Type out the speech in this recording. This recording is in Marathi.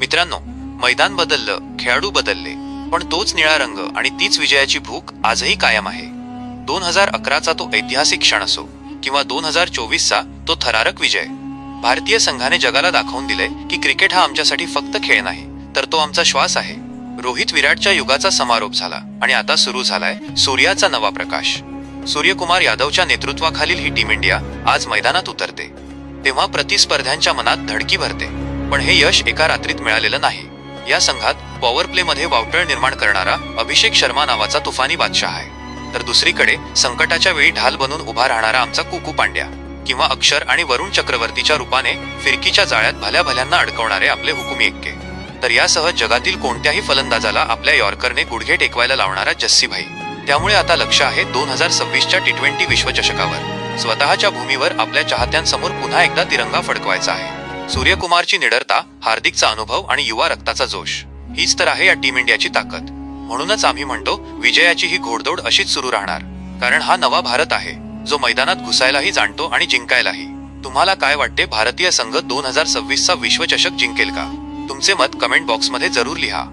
मित्रांनो, मैदान बदललं, खेळाडू बदलले, पण तोच निळा रंग आणि तीच विजयाची भूक आजही कायम आहे. 2011चा तो ऐतिहासिक क्षण असो किंवा 2024चा तो थरारक विजय, भारतीय संघाने जगाला दाखवून दिले की क्रिकेट हा आमच्यासाठी फक्त खेळ नाही, तर तो आमचा श्वास आहे. रोहित विराटच्या युगाचा समारोप झाला आणि आता सुरू झालाय सूर्याचा नवा प्रकाश. सूर्यकुमार यादवच्या नेतृत्वाखालील ही टीम इंडिया आज मैदानात उतरते तेव्हा प्रतिस्पर्ध्यांच्या मनात धडकी भरते. पण हे यश एका रात्रीत मिळालेलं नाही. या संघात पॉवर प्ले मध्ये वावटळ निर्माण करणारा अभिषेक शर्मा नावाचा तुफानी बादशाह आहे, तर दुसरीकडे संकटाच्या वेळी ढाल बनून उभा राहणारा आमचा कुकू पांड्या किंवा अक्षर आणि वरुण चक्रवर्तीच्या रूपाने फिरकीच्या जाळ्यात भल्या भल्यांना अडकवणारे आपले हुकुमी एक्के. तर यासह जगातील कोणत्याही फलंदाजाला आपल्या यॉर्करने गुडघे टेकवायला लावणारा जस्सी भाई. त्यामुळे आता लक्ष आहे 2026च्या T20 विश्वचषकावर. स्वतःच्या भूमीवर आपल्या चाहत्यांसमोर पुन्हा एकदा तिरंगा फडकवायचा आहे. सूर्यकुमारची निडरता, हार्दिकचा अनुभव आणि युवा रक्ताचा जोश, हीच तर आहे या टीम इंडियाची ताकद. म्हणूनच आम्ही म्हणतो, विजयाची ही घोडदौड अशीच सुरू राहणार, कारण हा नवा भारत आहे जो मैदानात घुसायलाही जाणतो आणि जिंकायलाही. तुम्हाला काय वाटते, भारतीय संघ 2026चा विश्वचषक जिंकेल का? तुमचे मत कमेंट बॉक्समध्ये जरूर लिहा.